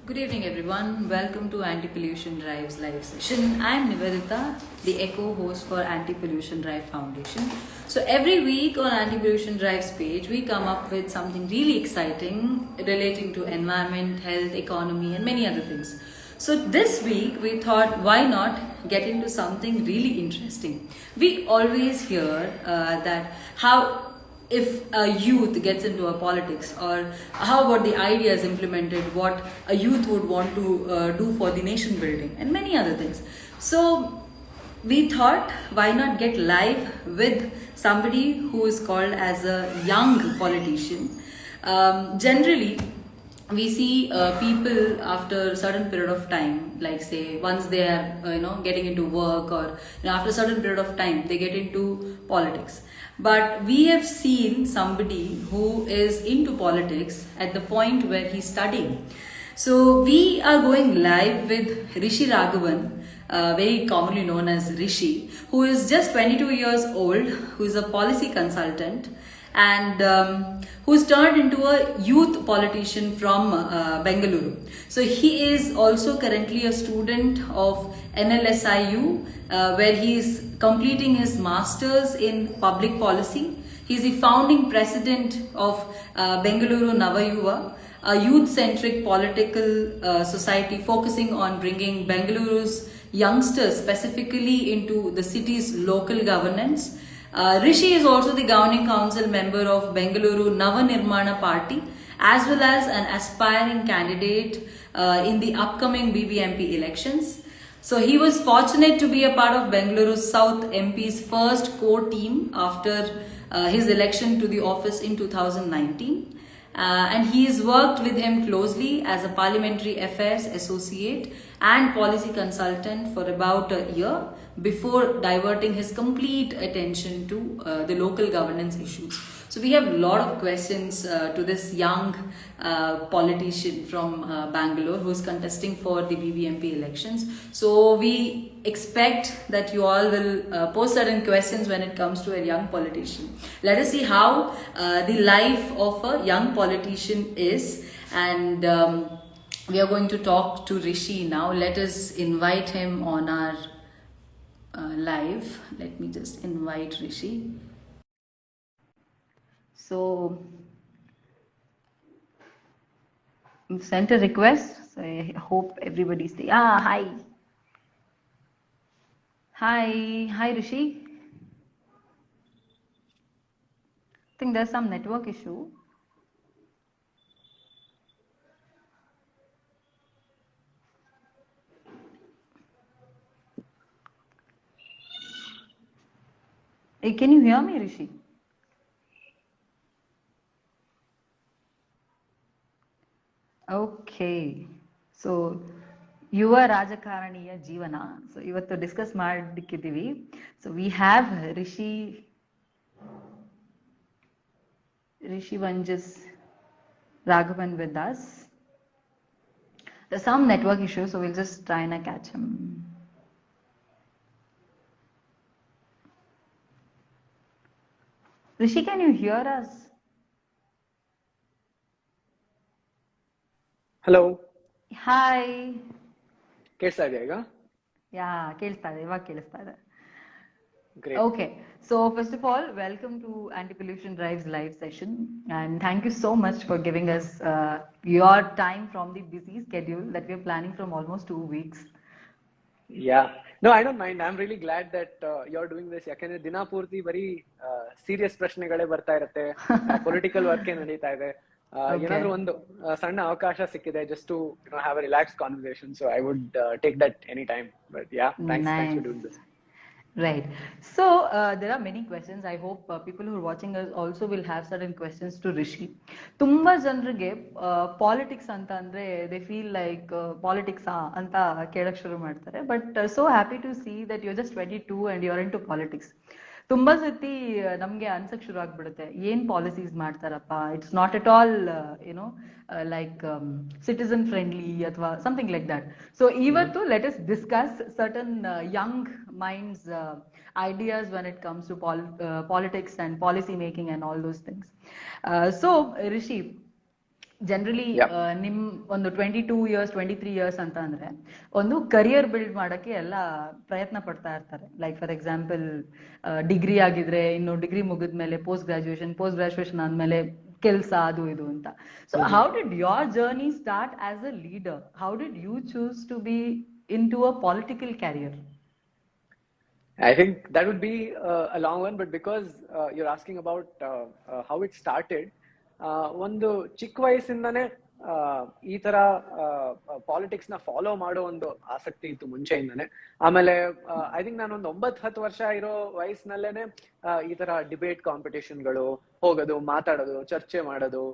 Good evening, everyone. Welcome to Antipollution Drive's live session. I'm Nivedita, the echo host for Antipollution Drive Foundation. So, every week on Antipollution Drive's page, we come up with something really exciting relating to environment, health, economy, and many other things. So, this week we thought, why not get into something really interesting? We always hear that how if a youth gets into a politics, or how about the ideas implemented, what a youth would want to do for the nation building and many other things. So we thought, why not get live with somebody who is called as a young politician. Generally we see people after a certain period of time, like say once they are getting into work, or after a certain period of time they get into politics. But we have seen somebody who is into politics at the point where he's studying. So we are going live with Rishi Raghavan, very commonly known as Rishi, who is just 22 years old, who is a policy consultant, and who's turned into a youth politician from Bengaluru. So he is also currently a student of NLSIU, where he is completing his masters in public policy. He is the founding president of Bengaluru Navayuva, a youth-centric political society focusing on bringing Bengaluru's youngsters specifically into the city's local governance. Rishi is also the governing council member of Bengaluru NavaNirmana party, as well as an aspiring candidate in the upcoming BBMP elections. So he was fortunate to be a part of Bengaluru South MP's first core team after his election to the office in 2019. And he has worked with him closely as a parliamentary affairs associate and policy consultant for about a year before diverting his complete attention to the local governance issues. So we have a lot of questions to this young politician from Bangalore who is contesting for the BBMP elections. So we expect that you all will pose certain questions when it comes to a young politician. Let us see how the life of a young politician is, and we are going to talk to Rishi now. Let us invite him on our live. Let me just invite Rishi. So sent a request, so I hope everybody's there. Hi Rishi. I think there's some network issue. Hey, can you hear me, Rishi? Okay, so ಯುವ ರಾಜಕಾರಣಿಯ ಜೀವನ. So ಇವತ್ತು discuss ಮಾಡಲಿಕ್ಕಿದ್ದೀವಿ. So we have Rishi Vanjas Raghavan with us. There's some network issue, so we'll just try and catch him. Rishi, can you hear us? Hello, hi. ಕೇಳಿಸ್ತಾ ಇದೆಯಾ ಈಗ? ಯಾ, ಕೇಳಿಸ್ತಾ ಇದೆ, ಇವಾಗ ಕೇಳಿಸ್ತಾ ಇದೆ. Great. Okay, so first of all, welcome to Antipollution Drive's live session, and thank you so much for giving us your time from the busy schedule that we're planning from almost 2 weeks. Yeah, no, I don't mind. I'm really glad that you're doing this. ಯಾಕಂದ್ರೆ ದಿನ ಪೂರ್ತಿ ಬರೀ serious ಪ್ರಶ್ನೆಗಳೇ ಬರ್ತಾ ಇರುತ್ತೆ, political work ನಡೀತಾ ಇದೆ. ಏನಾದ್ರೂ ಒಂದು ಸಣ್ಣ ಅವಕಾಶ ಸಿಕ್ಕಿದೆ just to have a relaxed conversation, so I would take that anytime. But yeah, thanks for doing this. Right. So there are many questions. I hope people who are watching us also will have certain questions to Rishi. ತುಂಬಾ ಜನರಿಗೆ politics ಅಂತ ಅಂದ್ರೆ they feel like politics ಅಂತ ಕೇಳಕ್ ಶುರು ಮಾಡ್ತಾರೆ. But so happy to see that you're just 22 and you're into politics. ತುಂಬಾ ಸತಿ ನಮ್ಗೆ ಅನ್ಸಕ್ ಶುರು ಆಗ್ಬಿಡುತ್ತೆ, ಏನ್ ಪಾಲಿಸೀಸ್ ಮಾಡ್ತಾರಪ್ಪ, it's not at all like citizen friendly ಅಥವಾ something like that. So ಇವತ್ತು let us discuss certain young minds ideas when it comes to politics and policy making and all those things. So Rishi, generally Yeah. ನಿಮ್ ಒಂದು 22 years 23 years ಅಂತ ಅಂದ್ರೆ ಒಂದು career build ಮಾಡಕ್ಕೆ ಎಲ್ಲ ಪ್ರಯತ್ನ ಪಡ್ತಾ ಇರ್ತಾರೆ. ಲೈಕ್ ಫಾರ್ ಎಕ್ಸಾಂಪಲ್ ಡಿಗ್ರಿ ಆಗಿದ್ರೆ ಇನ್ನು ಡಿಗ್ರಿ ಮುಗಿದ್ಮೇಲೆ ಪೋಸ್ಟ್ ಗ್ರಾಜುಯೇಷನ್ ಆದ್ಮೇಲೆ ಕೆಲ್ಸ ಅದು ಇದು ಅಂತ. So how did your journey start as a leader? How did you choose to be into a political career? I think that would be a long one, but because you're asking about how it started, ಒಂದು ಚಿಕ್ಕ ವಯಸ್ಸಿಂದಾನೇ ಈ ತರ politics ನ follow ಮಾಡೋ ಒಂದು ಆಸಕ್ತಿ ಇತ್ತು ಮುಂಚೆಯಿಂದಾನೆ. ಆಮೇಲೆ ಐ ಥಿಂಕ್ ನಾನು ಒಂದು 9-10 ವರ್ಷ ಇರೋ ವಯಸ್ಸಿನಲ್ಲೇನೆ ಈ ತರ ಡಿಬೇಟ್ ಕಾಂಪಿಟೇಷನ್ಗಳು ಹೋಗೋದು, ಮಾತಾಡೋದು, ಚರ್ಚೆ ಮಾಡೋದು,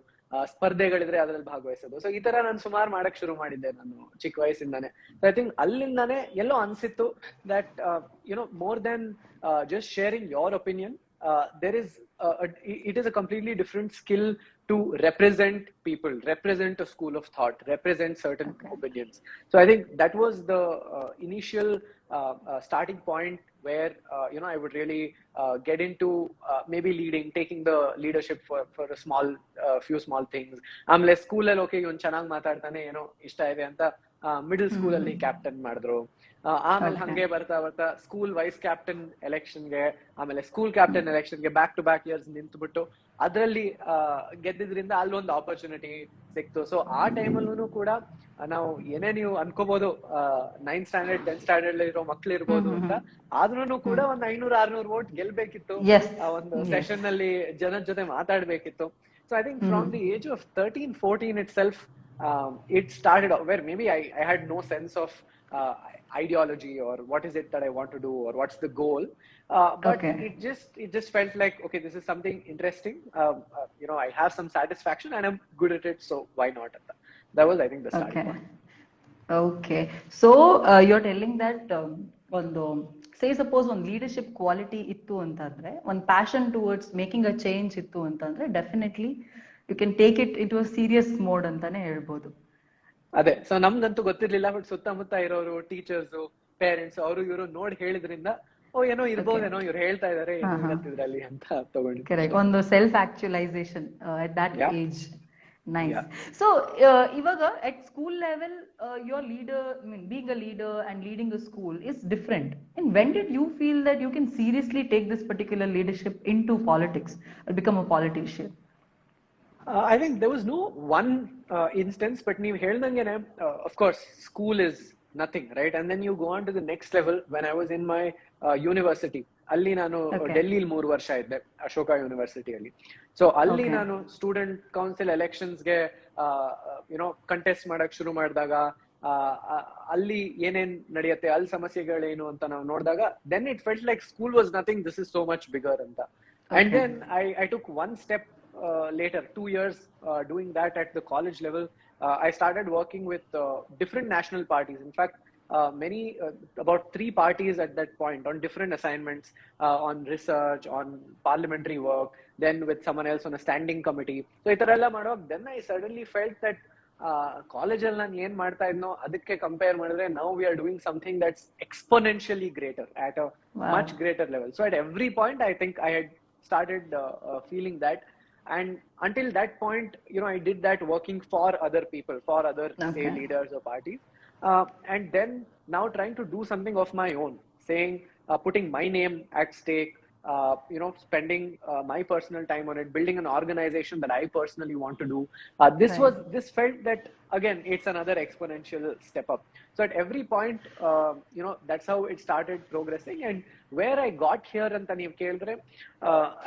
ಸ್ಪರ್ಧೆಗಳಿದ್ರೆ ಅದ್ರಲ್ಲಿ ಭಾಗವಹಿಸೋದು. ಸೊ ಈ ತರ ನಾನು ಸುಮಾರು ಮಾಡಕ್ ಶುರು ಮಾಡಿದ್ದೆ ನಾನು ಚಿಕ್ಕ ವಯಸ್ಸಿಂದಾನೆ. ಐ ಥಿಂಕ್ ಅಲ್ಲಿಂದಾನೆ ಎಲ್ಲೋ ಅನ್ಸಿತ್ತು that more than just sharing your opinion, it is a completely different skill to represent people, represent a school of thought, represent certain opinions. So I think that was the initial starting point where I would really get into maybe taking the leadership for a few small things. ಆಮೇಲೆ ಸ್ಕೂಲಲ್ಲಿ okay ಇವ್ನು ಚೆನ್ನಾಗಿ ಮಾತಾಡ್ತಾನೆ, ಏನೋ ಇಷ್ಟ ಇದೆ ಅಂತ middle school ಅಲ್ಲಿ ಕ್ಯಾಪ್ಟನ್ ಮಾಡಿದ್ರು. ಆಮೇಲೆ ಹಂಗೆ ಬರ್ತಾ ಬರ್ತಾ ಸ್ಕೂಲ್ ವೈಸ್ ಕ್ಯಾಪ್ಟನ್ ಎಲೆಕ್ಷನ್ಗೆ, ಆಮೇಲೆ ಸ್ಕೂಲ್ ಕ್ಯಾಪ್ಟನ್ ಎಲೆಕ್ಷನ್ಗೆ ಬ್ಯಾಕ್ ಟು ಬ್ಯಾಕ್ ಇಯರ್ಸ್ ನಿಂತುಬಿಟ್ಟು ಅದರಲ್ಲಿ ಗೆದ್ದಿದ್ರಿಂದ ಅಲ್ಲೊಂದು ಆಪರ್ಚುನಿಟಿ ಸಿಕ್ತು. ಸೊ ಆ ಟೈಮಲ್ಲೂ ಕೂಡ ನಾವು ಏನೇ ನೀವು ಅನ್ಕೋಬಹುದು 9th standard 10th standard ಇರೋ ಮಕ್ಳು ಇರ್ಬೋದು ಅಂತ, ಆದ್ರೂ ಕೂಡ ಒಂದ್ 500-600 ವೋಟ್ ಗೆಲ್ಬೇಕಿತ್ತು, ಒಂದು ಸೆಷನ್ ಅಲ್ಲಿ ಜನದ ಜೊತೆ ಮಾತಾಡ್ಬೇಕಿತ್ತು. So I think from the age of 13-14 itself, it started where maybe I had no sense of ideology or what is it that I want to do or what's the goal, but it just felt like, okay, this is something interesting, I have some satisfaction and I'm good at it, so why not? That was, I think, the starting point. Okay, so you're telling that ಒಂದು say suppose ಒಂದು leadership quality ಇತ್ತು ಅಂತಂದ್ರೆ, ಒಂದು passion towards making a change ಇತ್ತು ಅಂತಂದ್ರೆ, definitely you can take it into a serious mode ಅಂತಾನೆ ಹೇಳ್ಬೋದು. ಅದೇ, ಸೊ ನಮ್ಗಂತೂ ಗೊತ್ತಿರ್ಲಿಲ್ಲ, ಬಟ್ ಸುತ್ತಮುತ್ತ ಇರೋರು, ಟೀಚರ್ಸ್, ಪೇರೆಂಟ್ಸ್, ಅವರು ಇವರು ನೋಡಿ ಹೇಳಿದ್ರಿಂದ ಏನೋ ಇರ್ಬೋದೇನೋ ಇವ್ರು ಹೇಳ್ತಾ ಇದಾರೆ ಇದ್ರಲ್ಲಿ ಅಂತ ತಗೊಂಡು. ಕರೆಕ್ಟ್, ಒಂದು self ಆಕ್ಚುಲೈಸೇಷನ್ at that age. Nice. So ಇವಾಗ at school level your leader, being a leader and leading a school is different. And when did you feel that you can seriously take this particular leadership into politics or become a politician? I think there was no one instance, but ನೀವು ಹೇಳ್ದಂಗೆನೆ, of course school is nothing, right? And then you go on to the next level. When I was in my university, ಅಲ್ಲಿ ನಾನು ಡೆಲ್ಲಿಲಿ 3 ವರ್ಷ ಇದ್ದೆ, Ashoka university ಅಲ್ಲಿ. So ಅಲ್ಲಿ ನಾನು student council ಎಲೆಕ್ಷನ್ಸ್ಗೆ contest ಮಾಡಕ್ ಶುರು ಮಾಡಿದಾಗ, ಅಲ್ಲಿ ಏನೇನ್ ನಡೆಯುತ್ತೆ, ಅಲ್ಲಿ ಸಮಸ್ಯೆಗಳೇನು ಅಂತ ನಾವು ನೋಡಿದಾಗ, then it felt like school was nothing, this is so much bigger ಅಂತ. And then I took one step later, 2 years doing that at the college level. I started working with different national parties. In fact, about 3 parties at that point on different assignments, on research, on parliamentary work, then with someone else on a standing committee. So itarella ಮಾಡುವಾಗ then I suddenly felt that college ಅಲ್ಲಿ ನಾನು ಏನ್ ಮಾಡ್ತಾ ಇದ್ನೋ ಅದಕ್ಕೆ compare ಮಾಡಿದ್ರೆ now we are doing something that's exponentially greater at a much greater level. So at every point I think I had started feeling that. And until that point, I did that working for other people, for other say leaders or parties, and then now trying to do something of my own, saying putting my name at stake, spending my personal time on it, building an organization that I personally want to do. This felt that again it's another exponential step up. So at every point, that's how it started progressing. And where I got here anta neevu kelidre,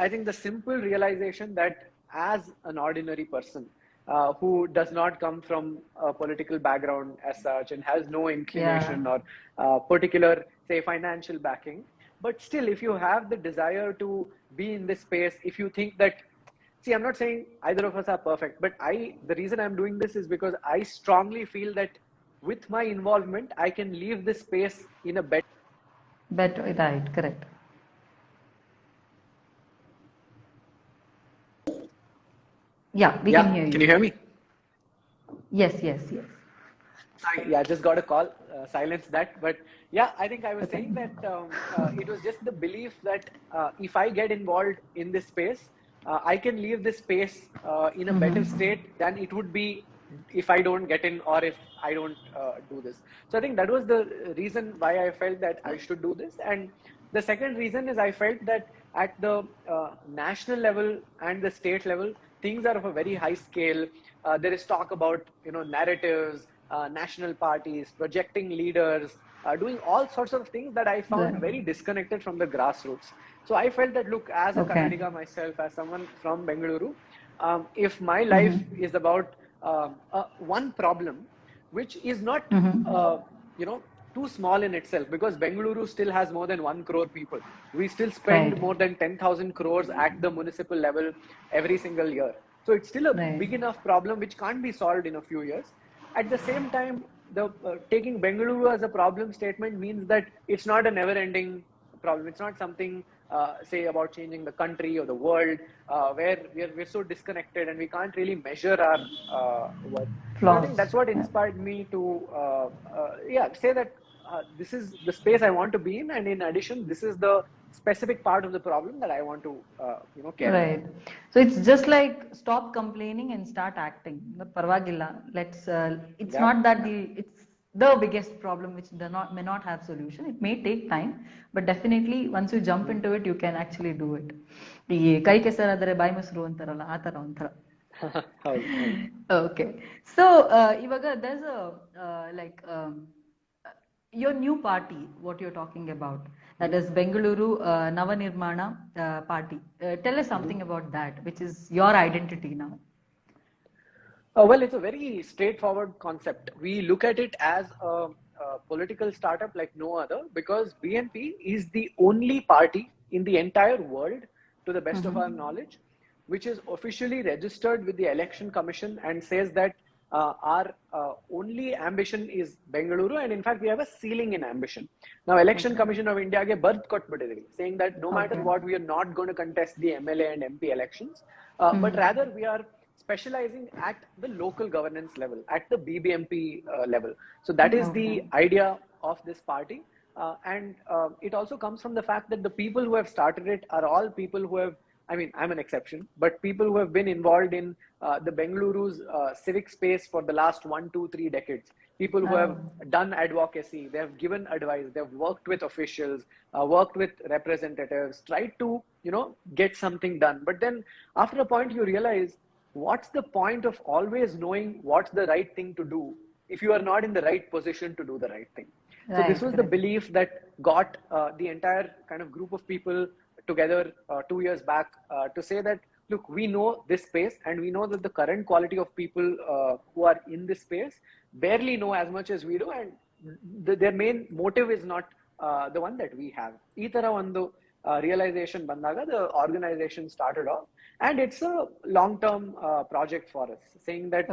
I think the simple realization that as an ordinary person who does not come from a political background as such and has no inclination or particular say financial backing, but still if you have the desire to be in this space, if you think that, see, I'm not saying either of us are perfect, but the reason I'm doing this is because I strongly feel that with my involvement I can leave this space in a better right, correct. Yeah, we can hear you. Can you hear me? Yes. Sorry, I just got a call, silence that. But yeah, I think I was saying that it was just the belief that if I get involved in this space, I can leave this space in a better state than it would be if I don't get in or if I don't do this. So I think that was the reason why I felt that I should do this. And the second reason is I felt that at the national level and the state level, things are of a very high scale. There is talk about, narratives, national parties, projecting leaders, doing all sorts of things that I found very disconnected from the grassroots. So I felt that, look, as a Okay. Kannadiga myself, as someone from Bengaluru, if my life is about one problem, which is not, too small in itself, because Bengaluru still has more than 1 crore people. We still spend Right. more than 10,000 crores at the municipal level every single year. So it's still a Right. big enough problem which can't be solved in a few years. At the same time, the taking Bengaluru as a problem statement means that it's not a never-ending problem. It's not something, say, about changing the country or the world, where we're so disconnected and we can't really measure our work. So I think Flaws. that's what Yeah. inspired me to, say that this is the space I want to be in, and in addition, this is the specific part of the problem that I want to, care about. Right. So it's just like stop complaining and start acting. The Parvagilla. Let's. It's Yeah. not that it's the biggest problem which may not have solution. It may take time, but definitely once you jump into it, you can actually do it. ಈ ಕೈ ಕೆಸರಾದರೆ ಬಾಯಿ ಮೊಸರು ಅಂತಾರಲ್ಲ ಆ ತರ ಒಂಥರ. ಹೌದು, ಹೌದು. Okay. So ಇವಾಗ there's a like your new party, what you're talking about, that is Bengaluru NavaNirmana party. Tell us something about that, which is your identity now. Well, it's a very straightforward concept. We look at it as a political startup like no other, because BNP is the only party in the entire world, to the best of our knowledge, which is officially registered with the Election Commission and says that our only ambition is Bengaluru, and in fact we have a ceiling in ambition. Now, Election Commission of India ge birth kotbitidiri, saying that no matter what, we are not going to contest the MLA and MP elections, but rather we are specializing at the local governance level, at the BBMP level. So that is the idea of this party. And it also comes from the fact that the people who have started it are all people who have, I mean, I'm an exception, but people who have been involved in the Bengaluru's civic space for the last 1, 2, 3 decades. People who have done advocacy, they have given advice, they have worked with officials, worked with representatives, tried to, get something done. But then after a point, you realize, what's the point of always knowing what's the right thing to do if you are not in the right position to do the right thing? So this was the belief that got the entire kind of group of people together 2 years back to say that, look, we know this space, and we know that the current quality of people who are in this space barely know as much as we do, and their main motive is not the one that we have. Ee tara ondu realization bandaga, the organization started off, and it's a long-term project for us, saying that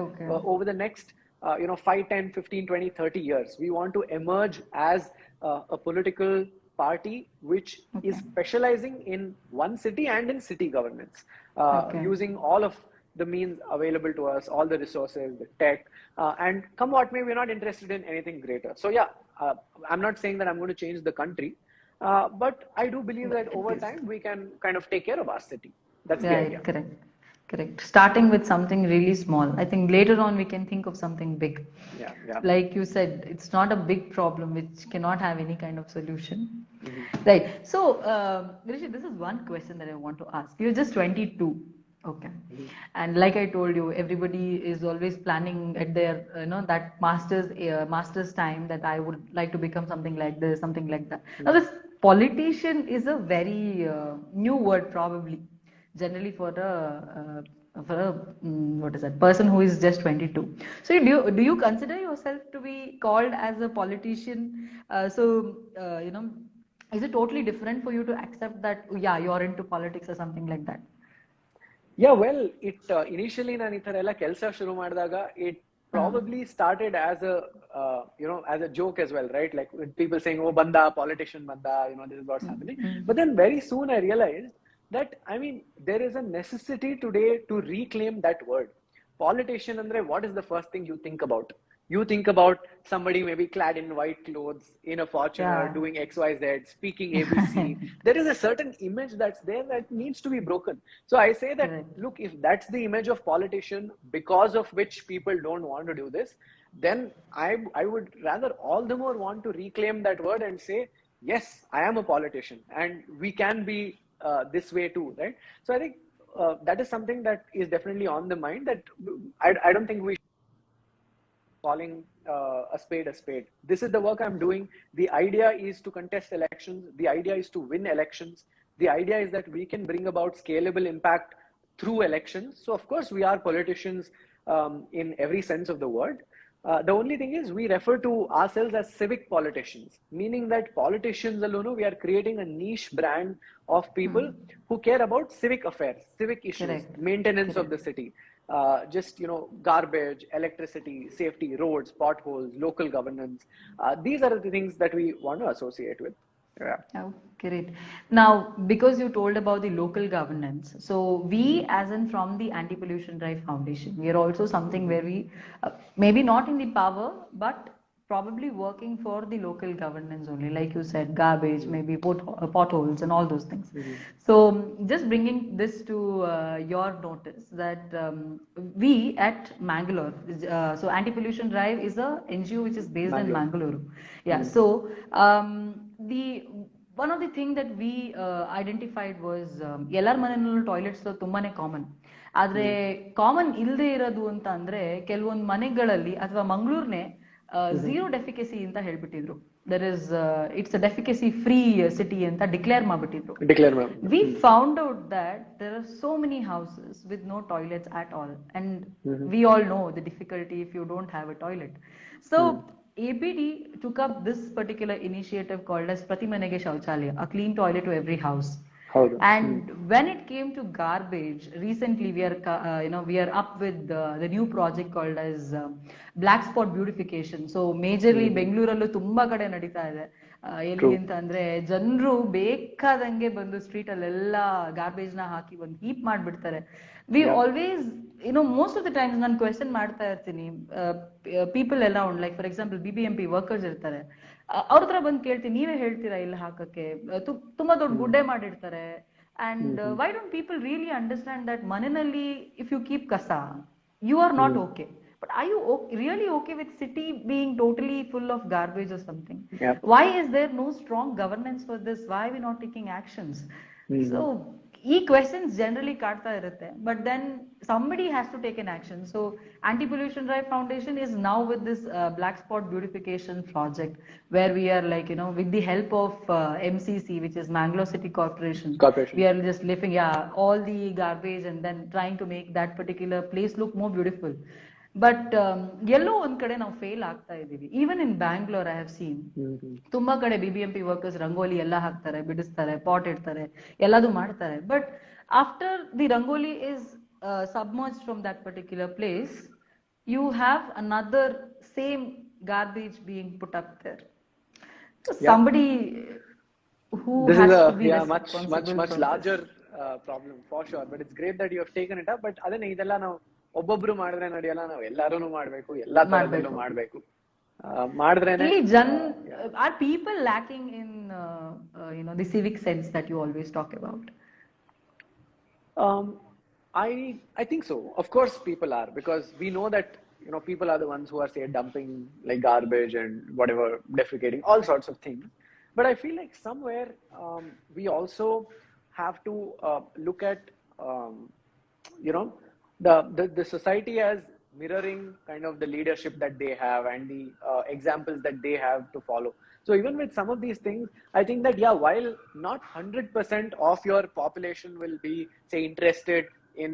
over the next 5, 10, 15, 20, 30 years, we want to emerge as a political party which is specializing in one city and in city governance, using all of the means available to us, all the resources, the tech, and come what may, we're not interested in anything greater. So yeah, I'm not saying that I'm going to change the country, but I do believe that over time we can kind of take care of our city. That's the idea. Correct. Starting with something really small. I think later on we can think of something big. Yeah. Like you said, it's not a big problem which cannot have any kind of solution. Right. So, Rishi, this is one question that I want to ask. You're just 22. Okay. And like I told you, everybody is always planning at their, that master's time, that I would like to become something like this, something like that. Now, this politician is a very new word, probably, generally for a what is that, person who is just 22. So do you consider yourself to be called as a politician? Is it totally different for you to accept that, yeah, you're into politics or something like that? Yeah, well, it initially ನಾನು ಈ ತರ ಎಲ್ಲ ಕೆಲಸ ಶುರು ಮಾಡಿದಾಗ it probably started as a as a joke as well, right? Like with people saying, oh, banda, politician banda, this is what's happening. But then very soon I realized that, I mean, there is a necessity today to reclaim that word. politician andre, what is the first thing you think about? You think about somebody maybe clad in white clothes, in a Fortuner, doing XYZ, speaking ABC. There is a certain image that's there that needs to be broken. So I say that, look, if that's the image of politician because of which people don't want to do this, then I would rather all the more want to reclaim that word and say, yes, I am a politician and we can be this way too, right? So I think that is something that is definitely on the mind, that I don't think we calling a spade a spade. This is the work I'm doing. The idea is to contest elections. The idea is to win elections. The idea is that we can bring about scalable impact through elections. So of course we are politicians in every sense of the word. The only thing is we refer to ourselves as civic politicians, meaning that politicians alone, we are creating a niche brand of people who care about civic affairs, civic issues, maintenance of the city. Just, garbage, electricity, safety, roads, potholes, local governance. These are the things that we want to associate with. Yeah. Oh, great. Now, because you told about the local governance, so we, as in from the Anti-Pollution Drive Foundation, we are also something where we, maybe not in the power, but probably working for the local governance only, like you said, garbage, maybe potholes and all those things. So just bringing this to your notice that we at Mangalore, so Anti-Pollution Drive is a NGO which is based in Mangaluru. Yeah. So the one of the thing that we identified was ಎಲ್ಲರ ಮನೆಯಲ್ಲೂ toilets ತುಂಬಾನೇ common. ಆದ್ರೆ common ಇಲ್ಲದೆ ಇರೋದು ಅಂತ ಅಂದ್ರೆ ಕೆಲವೊಂದು ಮನೆಗಳಲ್ಲಿ ಅಥವಾ ಮಂಗಳೂರ್ನೇ ಝೀರೋ ಡೆಫಿಕಸಿ ಅಂತ ಹೇಳ್ಬಿಟ್ಟಿದ್ರು. There is it's a deficiency free city ಅಂತ ಡಿಕ್ಲೇರ್ ಮಾಡ್ಬಿಟ್ಟಿದ್ರು. We found out that there are so many houses with no toilets at all, and we all know the difficulty if you don't have a toilet. So APD took up this particular initiative called as Prati Manege Shauchalaya, a clean toilet to every house. And when it came to garbage, recently we are up with the new project called as black spot beautification. So majorly Bengaluru ತುಂಬಾ ಕಡೆ ನಡೀತಾ ಇದೆ. ಎಲ್ಲಿ ಅಂತ ಅಂದ್ರೆ ಜನರು ಬೇಕಾದಂಗೆ ಬಂದು street ಅಲ್ಲೆಲ್ಲ ಗಾರ್ಬೇಜ್ ನ ಹಾಕಿ ಒಂದು ಹೀಪ್ ಮಾಡ್ಬಿಡ್ತಾರೆ. We always most of the times ನಾನು ಕ್ವೆಶ್ಚನ್ ಮಾಡ್ತಾ ಇರ್ತೀನಿ, ಪೀಪಲ್ ಎಲ್ಲ ಉಂಡ್, like for example BBMP workers ಇರ್ತಾರೆ, ಅವ್ರ ಹತ್ರ ಬಂದು ಕೇಳ್ತೀನಿ, ನೀವೇ ಹೇಳ್ತೀರಾ ಇಲ್ಲ ಹಾಕಕ್ಕೆ, ತುಂಬಾ ದೊಡ್ಡ ಗುಡ್ಡೆ ಮಾಡಿರ್ತಾರೆ. And why don't people really understand that ಮನೆಯಲ್ಲಿ ಇಫ್ ಯು ಕೀಪ್ ಕಸ you are not okay, but are you really okay with city being totally full of garbage or something? Why is there no strong governance for this? Why are we not taking actions? So questions generally kaarta irutte, but then somebody has to take an action. So Anti-Pollution Drive Foundation is now with this black spot beautification project, where we are with the help of MCC, which is Mangalore City Corporation, we are just lifting all the garbage and then trying to make that particular place look more beautiful. But ಎಲ್ಲೋ ಒಂದ್ ಕಡೆ ನಾವು fail ಆಗ್ತಾ ಇದೀವಿ. Even in Bangalore I have seen ತುಂಬಾ ಕಡೆ BBMP workers rangoli ಎಲ್ಲ ಹಾಕ್ತಾರೆ, ಬಿಡಿಸ್ತಾರೆ, ಪಾಟ್ ಇಡ್ತಾರೆ, ಎಲ್ಲದೂ ಮಾಡ್ತಾರೆ. But after the rangoli is submerge from that particular place, you have another same garbage being put up there. Somebody who has to be much larger problem for sure, but it's great that you have taken it up. But ಅದನ್ನ ಇದೆಲ್ಲ ನಾವು ಒಬ್ಬೊಬ್ರು ಮಾಡಿದ್ರೆ ನಡೆಯಲ್ಲ, ನಾವು ಎಲ್ಲಾರು ಮಾಡ್ಬೇಕು, ಎಲ್ಲಾ ತರದಲ್ಲೂ ಮಾಡ್ಬೇಕು. ಮಾಡಿದ್ರೇನೆ are people lacking in the civic sense that you always talk about? I think so. Of course people are, because we know that people are the ones who are, say, dumping like garbage and whatever, defecating, all sorts of things. But I feel like somewhere we also have to look at the society as mirroring kind of the leadership that they have and the examples that they have to follow. So even with some of these things, I think that while not 100% of your population will be, say, interested in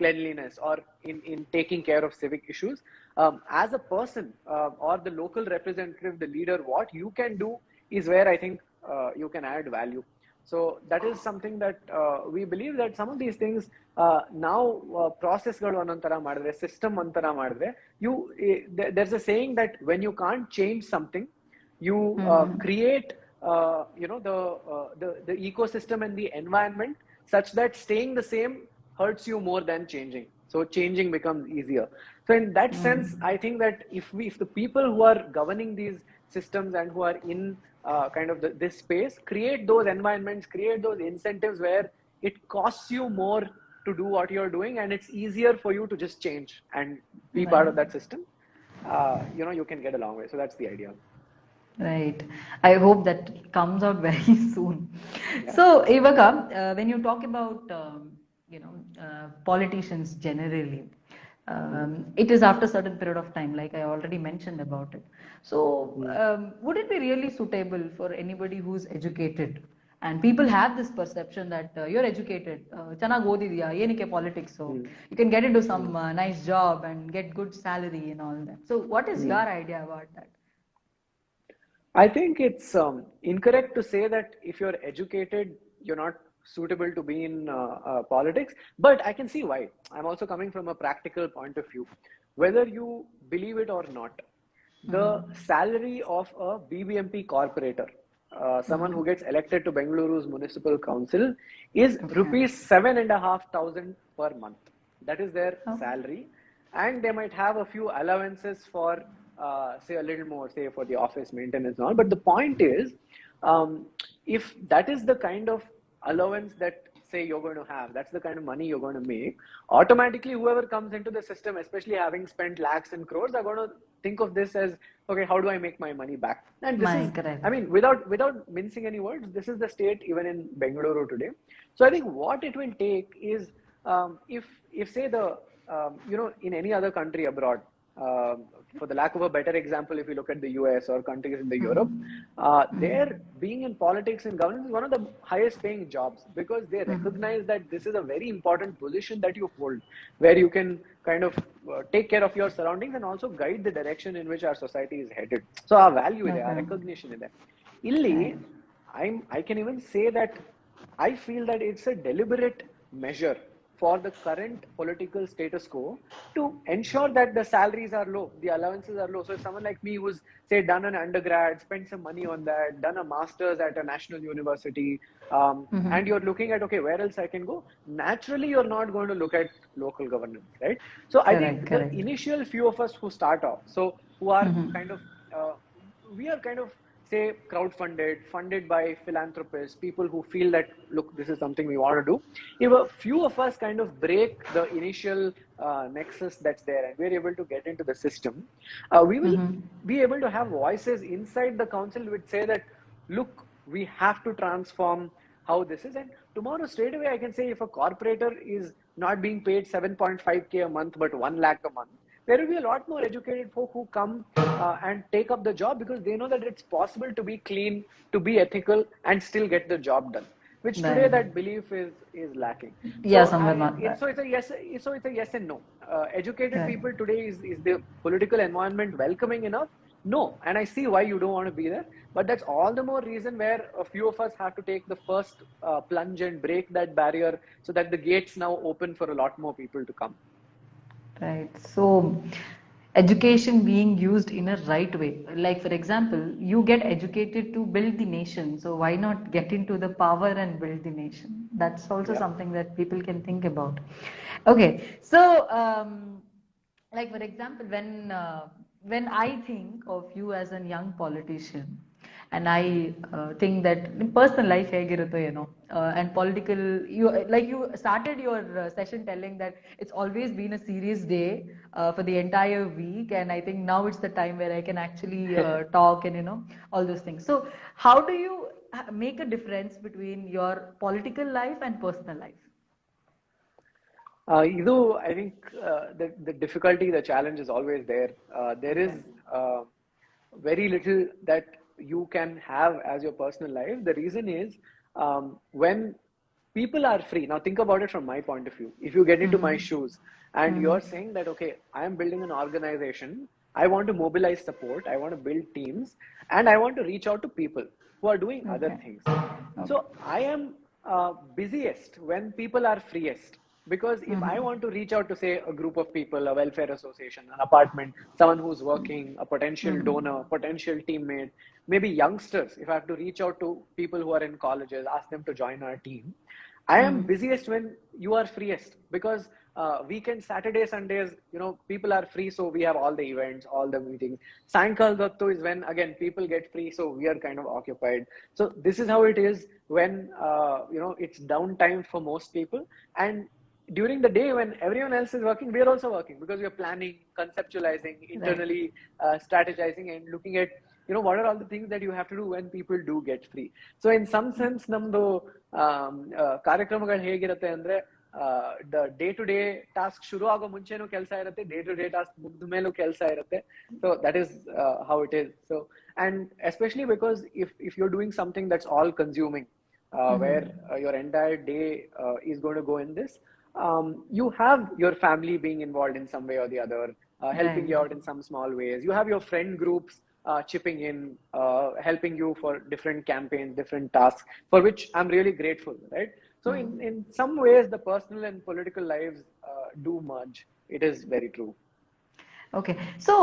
cleanliness or in taking care of civic issues, as a person or the local representative, the leader, what you can do is where I think you can add value. So that is something that we believe that some of these things now process ಗಳು ಒಂದೊಂತರ ಮಾಡಿದ್ರೆ, system ಒಂಥರ ಮಾಡಿದ್ರೆ, there's a saying that when you can't change something, you create the ecosystem and the environment such that staying the same hurts you more than changing. So changing becomes easier. So in that sense, I think that if the people who are governing these systems and who are in kind of this space create those environments, create those incentives where it costs you more to do what you're doing, and it's easier for you to just change and be part Right. of that system, you can get a long way. So that's the idea. Right. I hope that comes out very soon. Yeah. So, Evaka, when you talk about politicians generally, it is after a certain period of time, like I already mentioned about it. So, Mm. would it be really suitable for anybody who's educated? And people have this perception that you're educated, ಚೆನ್ನಾಗಿ ಓದಿದ್ಯಾ ಏನಕ್ಕೆ politics, so Mm. you can get into some Mm. nice job and get good salary and all that. So, what is Mm. your idea about that? I think it's incorrect to say that if you're educated, you're not suitable to be in politics. But I can see why. I'm also coming from a practical point of view. Whether you believe it or not, the salary of a BBMP corporator, someone who gets elected to Bengaluru's municipal council, is Okay. rupees 7,500 per month. That is their Oh. salary, and they might have a few allowances for say a little more, say for the office maintenance and all. But the point is, if that is the kind of allowance that say you're going to have, that's the kind of money you're going to make, automatically whoever comes into the system, especially having spent lakhs and crores, are going to think of this as, okay, how do I make my money back? And this is, Correct. I mean, without mincing any words, this is the state even in Bengaluru today. So I think what it will take is, if say the in any other country abroad, for the lack of a better example, if you look at the US or countries in the Europe, there being in politics and governance is one of the highest paying jobs, because they recognize that this is a very important position that you hold, where you can kind of take care of your surroundings and also guide the direction in which our society is headed. So our value is there, our recognition is there. Illi, I can even say that I feel that it's a deliberate measure for the current political status quo to ensure that the salaries are low, the allowances are low. So if someone like me who's, say, done an undergrad, spent some money on that, done a master's at a national university, and you're looking at, okay, where else I can go? Naturally, you're not going to look at local governance, right? So I think the initial few of us who start off, so who are kind of, we are kind of, say, funded by philanthropists, people who feel that, look, this is something we want to do. If a few of us kind of break the initial nexus that's there and we're able to get into the system, we will be able to have voices inside the council which say that, look, we have to transform how this is. And tomorrow, straight away, I can say if a corporator is not being paid 7.5K a month, but 1 lakh a month, there will be a lot more educated folk who come and take up the job, because they know that it's possible to be clean, to be ethical, and still get the job done. Which today that belief is lacking. Yeah, So somewhere not that. so it's a yes. So it's a yes and no. Educated people today, is the political environment welcoming enough? No, and I see why you don't want to be there. But that's all the more reason where a few of us have to take the first plunge and break that barrier, so that the gates now open for a lot more people to come. Right. So, education being used in a right way. Like, for example, you get educated to build the nation. So, why not get into the power and build the nation? That's also something that people can think about. Okay. So, like, for example, when I think of you as a young politician, and I think that in personal life ಹೇಗಿರುತ್ತೋ ಏನೋ and political, you started your session telling that it's always been a serious day for the entire week, and I think now it's the time where I can actually talk and all those things. So how do you make a difference between your political life and personal life? I think the difficulty, the challenge is always there. There is very little that you can have as your personal life. The reason is, when people are free. Now think about it from my point of view. If you get into my shoes and you're saying that, okay, I am building an organization, I want to mobilize support, I want to build teams, and I want to reach out to people who are doing other things. So I am busiest when people are freest. Because if I want to reach out to, say, a group of people, a welfare association, an apartment, someone who's working, a potential donor, potential teammate, maybe youngsters, if I have to reach out to people who are in colleges, ask them to join our team, I am busiest when you are freest, because weekend, Saturday, Sundays, people are free, so we have all the events, all the meetings. Sankal Dattu is when, again, people get free, so we are kind of occupied. So this is how it is when, it's downtime for most people. And during the day when everyone else is working, we are also working because we are planning, conceptualizing, internally strategizing, and looking at, what are all the things that you have to do when people do get free. So in some sense, ನಮ್ದು ಕಾರ್ಯಕ್ರಮಗಳು ಹೇಗಿರುತ್ತೆ ಅಂದ್ರೆ, the day to day task ಶುರು ಆಗೋ ಮುಂಚೆನೂ ಕೆಲಸ ಇರುತ್ತೆ, day to day task ಮುಗ್ದ ಮೇಲೂ ಕೆಲಸ ಇರುತ್ತೆ. So that is how it is. So and especially because if you're doing something that's all consuming, where your entire day is going to go in this, you have your family being involved in some way or the other, helping you out in some small ways. You have your friend groups chipping in, helping you for different campaigns, different tasks, for which I'm really grateful, right? So in some ways, the personal and political lives do merge. It is very true. Okay. So,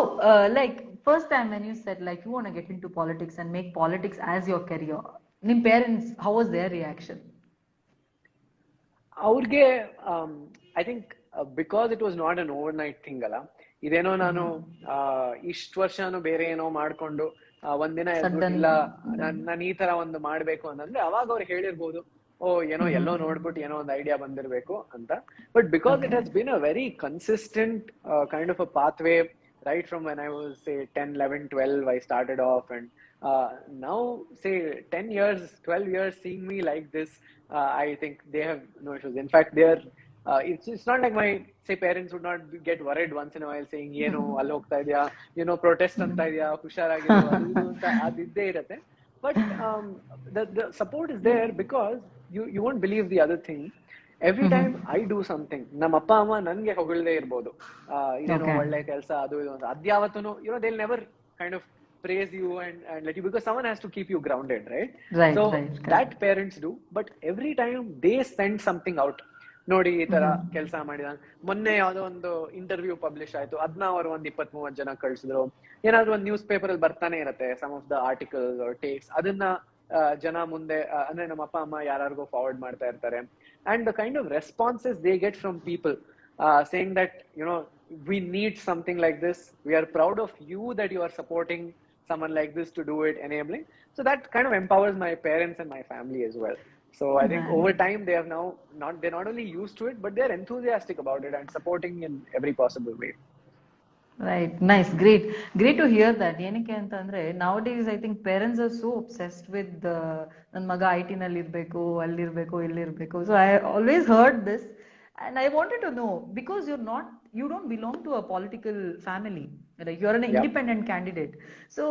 like, first time when you said, like, you want to get into politics and make politics as your career, your parents, how was their reaction? ಅವ್ರಿಗೆ I think because it was not an over night thing ಅಲ್ಲ, ಇದೇನೋ ನಾನು ಇಷ್ಟು ವರ್ಷನೂ ಬೇರೆ ಏನೋ ಮಾಡ್ಕೊಂಡು ಒಂದಿನ ಇಲ್ಲ ನಾನು ಈ ತರ ಒಂದು ಮಾಡ್ಬೇಕು ಅಂತಂದ್ರೆ ಅವಾಗ ಅವ್ರು ಹೇಳಿರ್ಬೋದು, ಏನೋ ಎಲ್ಲೋ ನೋಡ್ಬಿಟ್ಟು ಏನೋ ಒಂದು ಐಡಿಯಾ ಬಂದಿರ್ಬೇಕು ಅಂತ. But because it has been a very consistent kind of a pathway right from when I was, say, 10, 11, 12, I started off, and now, say, 10 years, 12 years, seeing me like this, I think they have no issues. In fact, they are, it's not like my, say, parents would not get worried once in a while saying, ಅಲ್ಲಿ ಹೋಗ್ತಾ ಇದೆಯಾ, protest ಅಂತ ಇದೆಯಾ, ಹುಷಾರಾಗಿರೋ ಅದು ಅಂತ ಅದಿದ್ದೇ ಇರತ್ತೆ. But the support is there because you won't believe the other thing. Every time I do something, ನಮ್ಮ ಅಪ್ಪ ಅಮ್ಮ ನನ್ಗೆ ಹೊಗಳದೇ ಇರ್ಬೋದು, ಇದೇನೋ ಒಳ್ಳೆ ಕೆಲಸ ಅದು ಇದು ಅಂತ, ಅದ್ಯಾವತ್ತೂ they'll never kind of praise you and let you, because someone has to keep you grounded, right? So that parents do, but every time they send something out, ನೋಡಿ ಈ ತರ ಕೆಲಸ ಮಾಡಿದ, ಮೊನ್ನೆ ಯಾವ್ದೋ ಒಂದು ಇಂಟರ್ವ್ಯೂ ಪಬ್ಲಿಷ್ ಆಯ್ತು, ಅದನ್ನ ಅವರು ಒಂದ್ 20-30 ಜನ ಕಳ್ಸಿದ್ರು. ಏನಾದ್ರು ಒಂದು ನ್ಯೂಸ್ ಪೇಪರ್ ಅಲ್ಲಿ ಬರ್ತಾನೆ ಇರತ್ತೆ some of the articles or takes, ಅದನ್ನ ಜನ ಮುಂದೆ ಅಂದ್ರೆ ನಮ್ಮ ಅಪ್ಪ ಅಮ್ಮ ಯಾರಿಗೋ ಫಾರ್ವರ್ಡ್ ಮಾಡ್ತಾ ಇರ್ತಾರೆ. And the kind of responses they get from people saying that, we need something like this, we are proud of you that you are supporting someone like this to do it, enabling. So that kind of empowers my parents and my family as well. So I think over time they have now they're not only used to it, but they're enthusiastic about it and supporting in every possible way. Right, nice, great to hear that. ಏನಕ್ಕೆ ಅಂತ ಅಂದ್ರೆ nowadays I think parents are so obsessed with ನನ್ನ ಮಗ IT ನಲ್ಲಿ ಇರ್ಬೇಕು, ಅಲ್ಲಿರ್ಬೇಕು, ಇಲ್ಲಿರ್ಬೇಕು. So I always heard this and I wanted to know, because you don't belong to a political family, like you're an independent candidate. So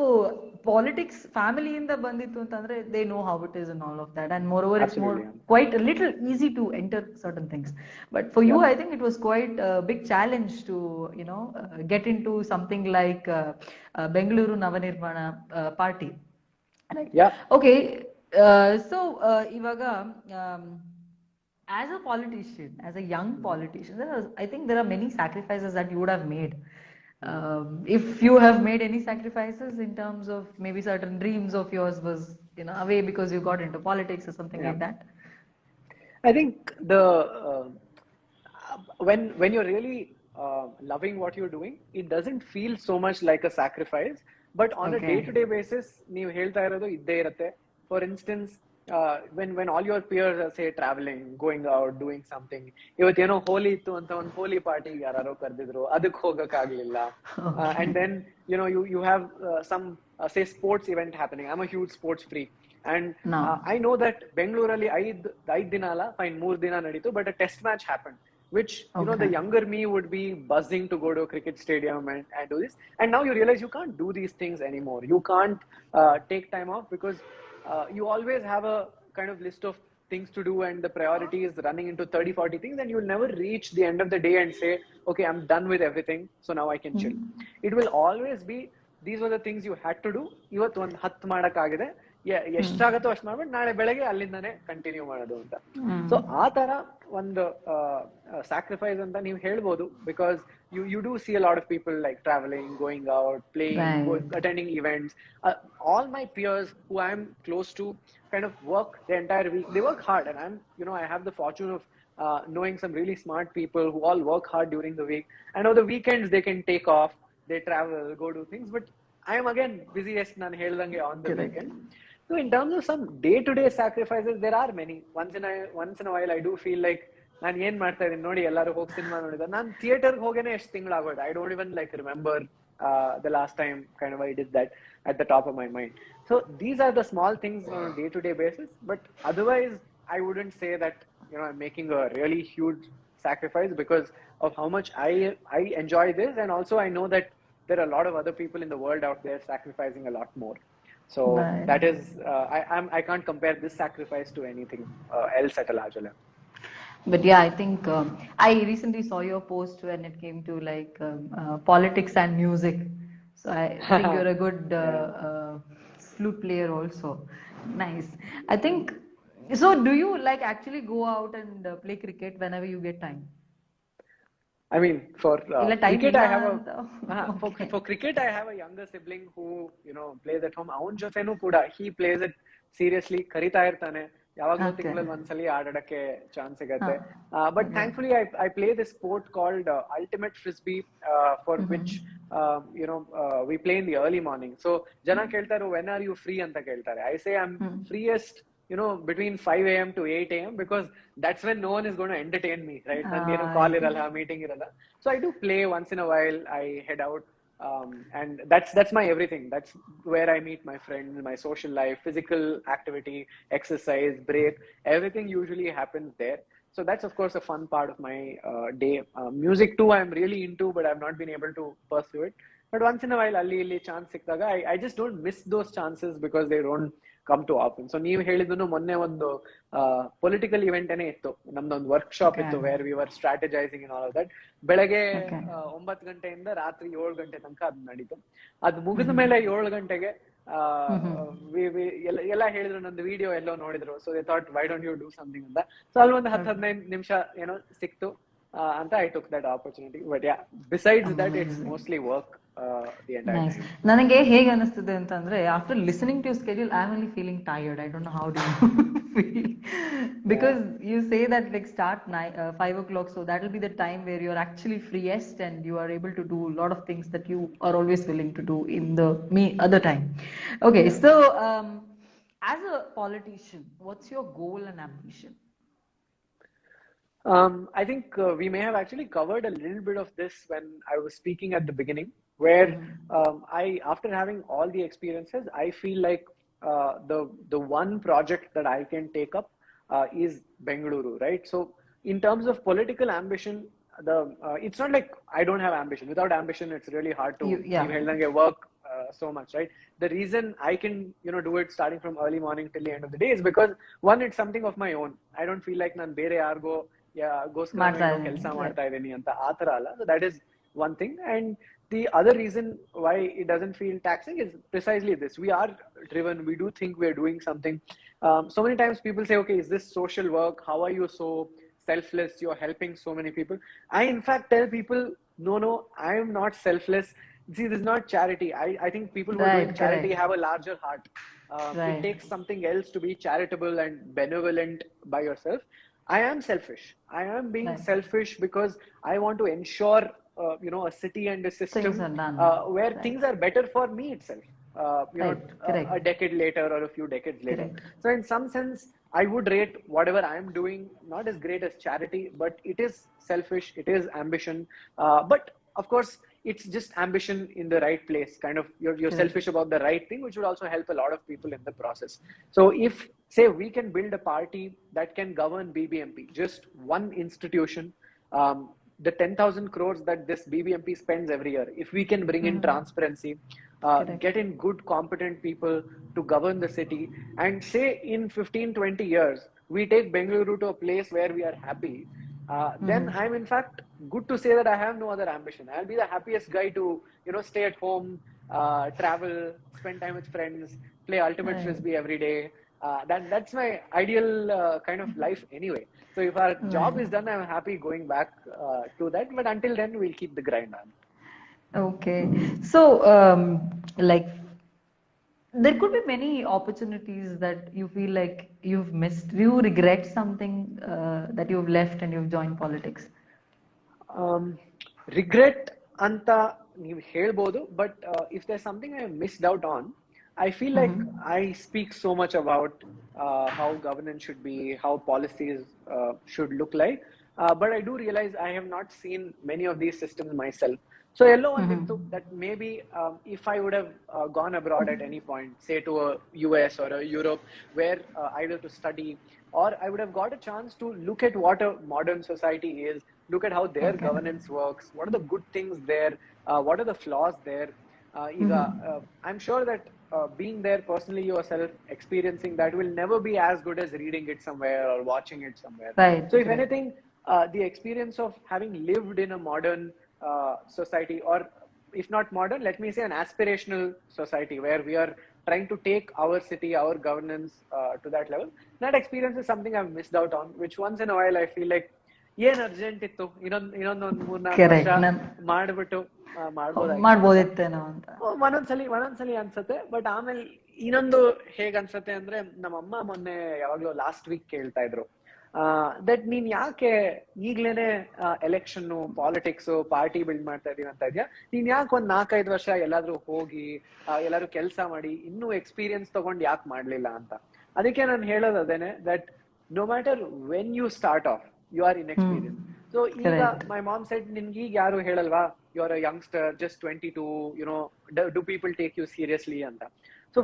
politics family ಇಂದ ಬಂದಿತ್ತು ಅಂತಂದ್ರೆ they know how it is and all of that, and moreover it's quite a little easy to enter certain things. But for you I think it was quite a big challenge to get into something like Bengaluru NavaNirmana party, right? Okay. So ivaga as a politician, as a young politician, I think there are many sacrifices that you would have made. If you have made any sacrifices in terms of maybe certain dreams of yours was away because you got into politics or something like that. I think when you're really loving what you're doing, it doesn't feel so much like a sacrifice, but on a day-to-day basis ನೀವು ಹೇಳ್ತಾ ಇರೋದು ಇದ್ದೇ ಇರುತ್ತೆ. For instance, when all your peers are, say, traveling, going out, doing something, ಇವತ್ತೇನೋ ಹೋಲಿ ಇತ್ತು ಅಂತ ಒಂದು ಹೋಲಿ party ಯಾರೋ ಕರೆದಿದ್ರು, ಅದಕ್ಕೆ ಹೋಗಕ್ ಆಗ್ಲಿಲ್ಲ. And then you have some say sports event happening. I'm a huge sports freak, and I know that ಬೆಂಗಳೂರಲ್ಲಿ ಐದ್ ದಿನ ಅಲ್ಲ, ಫೈನ್ 3 ದಿನ ನಡೀತು, but a test match happened, which the younger me would be buzzing to go to a cricket stadium and do this. And now you realize you can't do these things anymore. You can't take time off because you always have a kind of list of things to do, and the priority is running into 30-40 things, and you'll never reach the end of the day and say, okay, I'm done with everything, so now I can chill. It will always be, these were the things you had to do, ಇವತ್ತು ಒಂದು 10 ಮಾಡಕ್ಕಾಗಿದೆ, ಎಷ್ಟಾಗತ್ತೋ ಅಷ್ಟು ಮಾಡ್ಬಿಟ್ಟು ನಾಳೆ ಬೆಳಗ್ಗೆ ಅಲ್ಲಿಂದಾನೆ continue ಮಾಡೋದು ಅಂತ. So ಆ ತರ ಒಂದು ಸ್ಯಾಕ್ರಿಫೈಸ್ ಅಂತ ನೀವು ಹೇಳ್ಬೋದು, because you do see a lot of people like traveling, going out, playing, attending events. All my peers who I'm close to kind of work the entire week. They work hard, and I have the fortune of knowing some really smart people who all work hard during the week. And on the weekends, they can take off, they travel, go do things. But I am again busiest nan heldange on the Correct. weekend. So in terms of some day-to-day sacrifices, there are many. Once in a while, I do feel like ನಾನು ಏನ್ ಮಾಡ್ತಾ ಇದೀನಿ ನೋಡಿ ಎಲ್ಲರೂ ಹೋಗಿ cinema ನೋಡಿದ್ರೆ ನಾನು ಥಿಯೇಟರ್ಗೆ ಹೋಗೇನೆ ಎಷ್ಟು ತಿಂಗಳಾಗೋದು. I don't even like remember the last time kind of I did that at the top of my mind. So these are the small things on a day-to-day basis, but otherwise I wouldn't say that I'm making a really huge sacrifice because of how much I enjoy this, and also I know that there are a lot of other people in the world out there sacrificing a lot more. So Right. that is I can't compare this sacrifice to anything else at a larger level. But yeah, I think I recently saw your post when it came to like politics and music. So I think you're a good flute player also. Nice. I think. So do you like actually go out and play cricket whenever you get time? I mean, for ಇಲ್ಲ time cricket, ಇಲ್ಲ I have ಅಂತ. Okay. for cricket, I have a younger sibling who plays at home. ಅವನ ಜೊತೆನೂ ಕೂಡ he plays it seriously. ಕರಿತಾ ಇರ್ತಾನೆ. ಯಾವಾಗಲೂ Okay. ತಿಂಗಳಲ್ಲಿ ಒಂದ್ಸಲಿ ಆಡೋದಕ್ಕೆ ಚಾನ್ಸ್ ಸಿಗತ್ತೆ. But thankfully, I play this sport called ultimate frisbee, for which we play in the early morning. So ಜನ ಕೇಳ್ತಾರೆ when are you free ಅಂತ ಕೇಳ್ತಾರೆ. I say I'm freest between 5 a.m. to 8 a.m. because that's when no one is going to entertain me, right? Nanದೇನು call iralla, meeting iralla. So I do play once in a while. I head out, and that's my everything. That's where I meet my friends, my social life, physical activity, exercise, break. Everything usually happens there. So that's of course a fun part of my day. Music too, I'm really into, but I've not been able to pursue it. But once in a while, alli illi chance sikkaga, I just don't miss those chances because they don't come too often. So ನೀವು ಹೇಳಿದ್ರು ಮೊನ್ನೆ ಒಂದು political event ಏನೇ ಇತ್ತು, ನಮ್ದೊಂದು workshop ಇತ್ತು where we were strategizing in all of that. ಬೆಳಗ್ಗೆ 9 ಗಂಟೆಯಿಂದ ರಾತ್ರಿ 7 ಗಂಟೆ ತನಕ ಅದು ನಡೀತು. ಅದು ಮುಗಿದ ಮೇಲೆ 7 ಗಂಟೆಗೆ ಎಲ್ಲ ಹೇಳಿದ್ರು, ನಂದು ವಿಡಿಯೋ ಎಲ್ಲೋ ನೋಡಿದ್ರು. So they thought why don't you do something ಅಂತ. ಸೊ ಅಲ್ಲಿ ಒಂದು 10-15 ನಿಮಿಷ ಸಿಕ್ತು ಅಂತ I took that opportunity. But yeah, besides that it's mostly work the entire Nice. time. ನನಗೆ ಹೇಗೆ ಅನಿಸ್ತದೆ ಅಂತಂದ್ರೆ after listening to your schedule I'm only feeling tired. I don't know how do you feel because you say that like start 5 o'clock, so that will be the time where you're actually freest and you are able to do a lot of things that you are always willing to do in the other time. Okay, so as a politician, what's your goal and ambition? I think we may have actually covered a little bit of this when I was speaking at the beginning, where after having all the experiences, I feel like the one project that I can take up is Bengaluru, right? So in terms of political ambition, it's not like I don't have ambition. Without ambition, it's really hard to work so much, right? The reason I can do it starting from early morning till the end of the day is because one, it's something of my own. I don't feel like ನಾನು ಬೇರೆ ಯಾರಿಗೋ ಕೆಲಸ ಮಾಡ್ತಾ ಇದ್ದೀನಿ ಅಂತ ಆತರ ಅಲ್ಲ. So that is one thing. And the other reason why it doesn't feel taxing is precisely this: we are driven, we do think we're doing something. So many times people say, okay, is this social work? How are you so selfless? You're helping so many people. I in fact tell people, no, I am not selfless. See, this is not charity. I think people who are doing charity have a larger heart. It takes something else to be charitable and benevolent by yourself. I am selfish. I am being selfish because I want to ensure a city and a system where things are better for me itself. A decade later or a few decades later. So in some sense, I would rate whatever I am doing not as great as charity, but it is selfish, it is ambition. But of course, it's just ambition in the right place. Kind of you're selfish about the right thing, which would also help a lot of people in the process. So if, say, we can build a party that can govern BBMP, just one institution, the 10,000 crores that this BBMP spends every year, if we can bring in transparency, get in good, competent people to govern the city, and say in 15-20 years, we take Bengaluru to a place where we are happy, then I'm in fact good to say that I have no other ambition. I'll be the happiest guy to, stay at home, travel, spend time with friends, play ultimate frisbee every day. That's my ideal kind of life anyway. So if our job is done, I'm happy going back to that. But until then, we'll keep the grind on. Okay. So, like, there could be many opportunities that you feel like you've missed. Do you regret something that you've left and you've joined politics? Regret ಅಂತ ನೀವು ಹೇಳ್ಬೋದು, but if there's something I missed out on, I feel like I speak so much about how governance should be, how policies should look like, but I do realize I have not seen many of these systems myself. So yellow ಒಂದಿತ್ತು that maybe if I would have gone abroad at any point, say to a US or a Europe, where either to study, or I would have got a chance to look at what a modern society is, look at how their governance works, what are the good things there, what are the flaws there. I'm sure that being there personally yourself, experiencing that will never be as good as reading it somewhere or watching it somewhere. Right. So if anything, the experience of having lived in a modern society, or if not modern, let me say an aspirational society where we are trying to take our city, our governance to that level, that experience is something I've missed out on, which once in a while I feel like ಏನ್ urgent ಇತ್ತು, ಇನ್ನೊಂದೊಂದು 3-4 ವರ್ಷ ಮಾಡ್ಬಿಟ್ಟು ಮಾಡ್ಬೋದಿತ್ತೇನೋ ಅಂತ ಒಂದೊಂದ್ಸಲಿ ಅನ್ಸತ್ತೆ. But ಆಮೇಲೆ ಇನ್ನೊಂದು ಹೇಗ್ ಅನ್ಸತ್ತೆ ಅಂದ್ರೆ, ನಮ್ಮಮ್ಮ ಮೊನ್ನೆ ಯಾವಾಗ್ಲೂ ಲಾಸ್ಟ್ ವೀಕ್ ಕೇಳ್ತಾ ಇದ್ರು, ದಟ್ ನೀನ್ ಯಾಕೆ ಈಗ್ಲೇನೆ ಎಲೆಕ್ಷನ್, ಪಾಲಿಟಿಕ್ಸ್, ಪಾರ್ಟಿ ಬಿಲ್ಡ್ ಮಾಡ್ತಾ ಇದೀವಿ ಅಂತ ಇದ್ಯಾ, ನೀನ್ ಯಾಕೆ ಒಂದ್ 4-5 ವರ್ಷ ಎಲ್ಲಾದ್ರೂ ಹೋಗಿ ಎಲ್ಲಾದ್ರೂ ಕೆಲಸ ಮಾಡಿ ಇನ್ನೂ ಎಕ್ಸ್ಪೀರಿಯನ್ಸ್ ತಗೊಂಡ್ ಯಾಕೆ ಮಾಡ್ಲಿಲ್ಲ ಅಂತ. ಅದಕ್ಕೆ ನಾನು ಹೇಳೋದು ಅದೇನೆ, that no matter when you start off, you are inexperienced. So ಈಗ my mom said, ನಿನ್ಗೆ ಈಗ ಯಾರು ಹೇಳಲ್ವಾ, you are a youngster, just 22, do people take you seriously ಅಂತ. So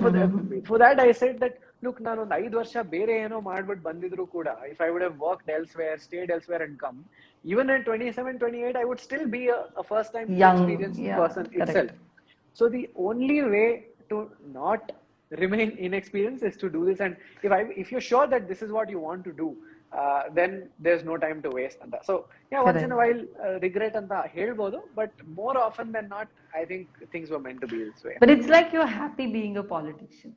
for that I said that, look, ನಾನು ಒಂದು 5 ವರ್ಷ ಬೇರೆ ಏನೋ ಮಾಡ್ಬಿಟ್ಟು ಬಂದಿದ್ರು ಕೂಡ, if I would have worked elsewhere, stayed elsewhere and come, even at 27-28 I would still be a first time experienced person itself. So the only way to not remain inexperienced is to do this. And if you're sure that this is what you want to do, then there's no time to waste anta. So yeah, once in a while regret anta helbodu, but more often than not I think things were meant to be this way. But it's like you're happy being a politician.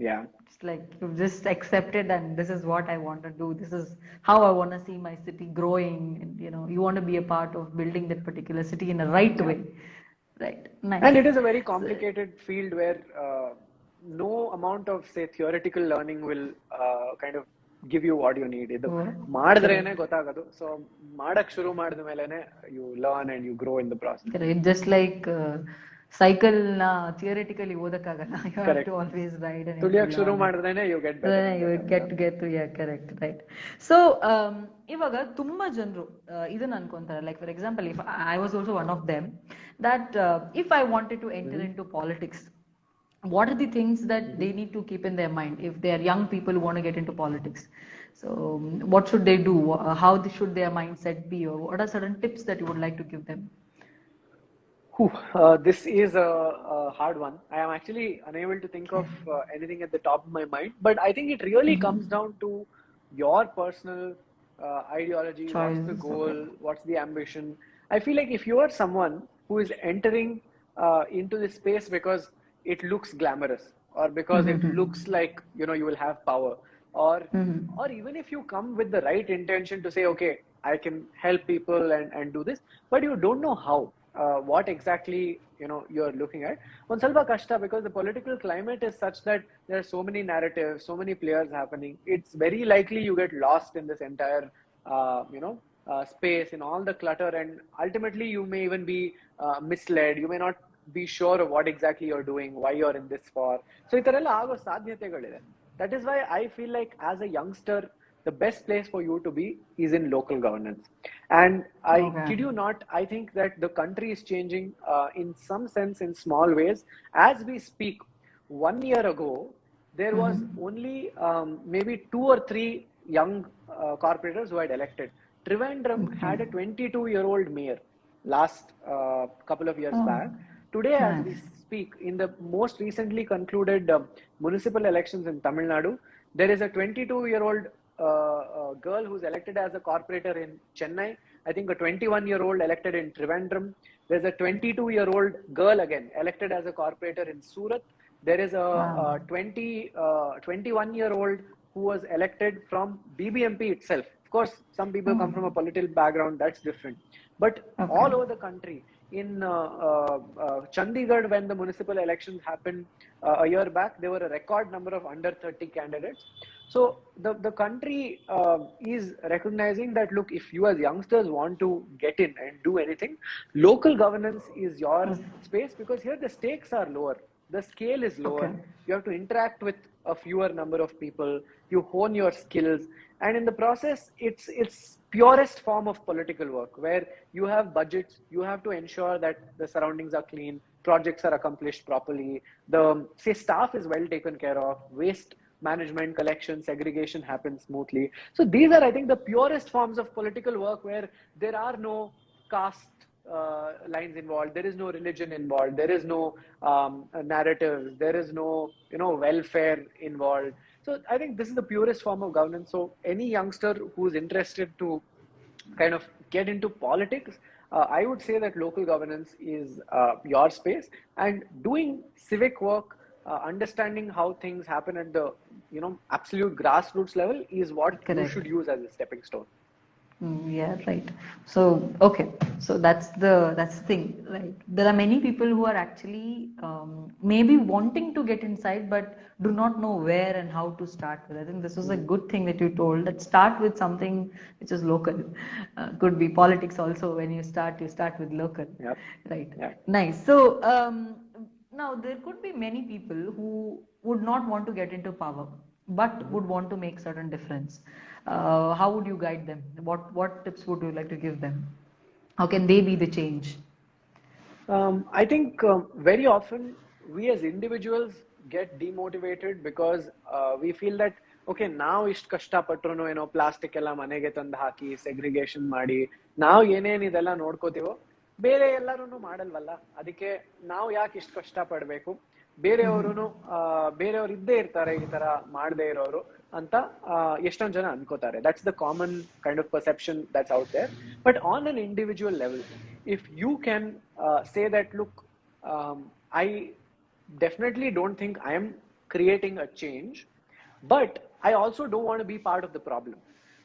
Yeah, it's like you've just accepted, and this is what I want to do, this is how I want to see my city growing, and you want to be a part of building that particular city in a right way. Right. Nice. And it is a very complicated field where no amount of, say, theoretical learning will kind of give you what you need. ಇದು ಮಾಡಿದ್ರೇನೆ ಗೊತ್ತಾಗೋದು. So ಮಾಡಕ್ ಶುರು ಮಾಡಿದ ಮೇಲೆನೆ you learn and you grow in the process. It's just like cycle ನ theoretically ಓದಕ್ಕಾಗಲ್ಲ, you have to always ride and ತುಳಿಯಕ್ ಶುರು ಮಾಡಿದ್ರೇನೆ you get better. You get to yeah, correct, right. So ಇವಾಗ ತುಂಬಾ ಜನರು ಇದನ್ನ ಅನ್ಕೊಂತಾರೆ, like for example, if I was also one of them, that if I wanted to enter into politics, what are the things that they need to keep in their mind if they are young people who want to get into politics? So what should they do? How should their mindset be? Or what are certain tips that you would like to give them? This is a hard one. I am actually unable to think of anything at the top of my mind, but I think it really comes down to your personal ideology. What's the goal? What's the ambition? I feel like if you are someone who is entering into this space because it looks glamorous, or because it looks like you will have power, or even if you come with the right intention to say, okay, I can help people and do this, but you don't know how, what exactly you're looking at, on salva kashta, because the political climate is such that there are so many narratives, so many players happening. It's very likely you get lost in this entire space, in all the clutter, and ultimately you may even be misled. You may not be sure of what exactly you're doing, why you're in this for. So itarella ago sadhyategalide. That is why I feel like as a youngster, the best place for you to be is in local governance. And I kid you not, I think that the country is changing in some sense, in small ways. As we speak, 1 year ago, there was only maybe 2 or 3 young corporators who had elected. Trivandrum had a 22-year-old mayor last couple of years back. Today, as we speak, in the most recently concluded municipal elections in Tamil Nadu, there is a 22-year-old girl who's elected as a corporator in Chennai. I think a 21-year-old elected in Trivandrum. There's a 22-year-old girl again elected as a corporator in Surat. There is a 21-year-old who was elected from BBMP itself. Of course, some people come from a political background, that's different. But all over the country, in Chandigarh, when the municipal elections happened a year back, there were a record number of under 30 candidates. So the country is recognizing that, look, if you as youngsters want to get in and do anything, local governance is your space, because here the stakes are lower. The scale is lower. Okay. You have to interact with a fewer number of people. You hone your skills, and in the process, it's purest form of political work, where you have budgets. You have to ensure that the surroundings are clean, projects are accomplished properly, the staff is well taken care of, waste management, collection, segregation happens smoothly. So these are, I think, the purest forms of political work, where there are no caste lines involved, there is no religion involved, there is no narratives, there is no welfare involved. So I think this is the purest form of governance. So any youngster who's interested to kind of get into politics, I would say that local governance is your space, and doing civic work, understanding how things happen at the absolute grassroots level is what you Correct. should use as a stepping stone. Yeah, right. So, okay. So that's the thing. Like, there are many people who are actually maybe wanting to get inside, but do not know where and how to start with. I think this was a good thing that you told, that start with something which is local. Could be politics also. When you start with local. Yep. Right. Yep. Nice. So now there could be many people who would not want to get into power, but would want to make certain difference. How would you guide them? What tips would you like to give them? How can they be the change? I think very often we as individuals get demotivated because we feel that, okay, ನಾವು ಇಷ್ಟು ಕಷ್ಟಪಟ್ರು plastic ಎಲ್ಲ ಮನೆಗೆ ತಂದು ಹಾಕಿ segregation ಮಾಡಿ ನಾವು ಏನೇನ್ ಇದೆಲ್ಲ ನೋಡ್ಕೋತೀವೋ ಬೇರೆ ಎಲ್ಲರೂ ಮಾಡಲ್ವಲ್ಲ, ಅದಕ್ಕೆ ನಾವು ಯಾಕೆ ಇಷ್ಟು ಕಷ್ಟ ಪಡ್ಬೇಕು, ಬೇರೆಯವರು ಇದ್ದೇ ಇರ್ತಾರೆ ಈ ತರ ಮಾಡದೇ ಇರೋರು ಅಂತ ಎಷ್ಟೊಂದು ಜನ ಅನ್ಕೋತಾರೆ. That's the common kind of perception that's out there. But on an individual level, if you can say that, look, I definitely don't think I am creating a change, but I also don't want to be part of the problem.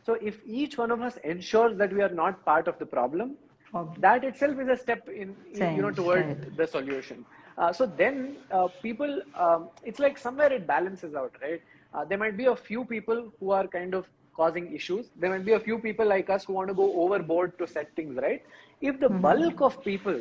So if each one of us ensures that we are not part of the problem, that itself is a step in towards right. the solution. So then people, it's like somewhere it balances out, right? There might be a few people who are kind of causing issues. There might be a few people like us who want to go overboard to set things right. If the bulk of people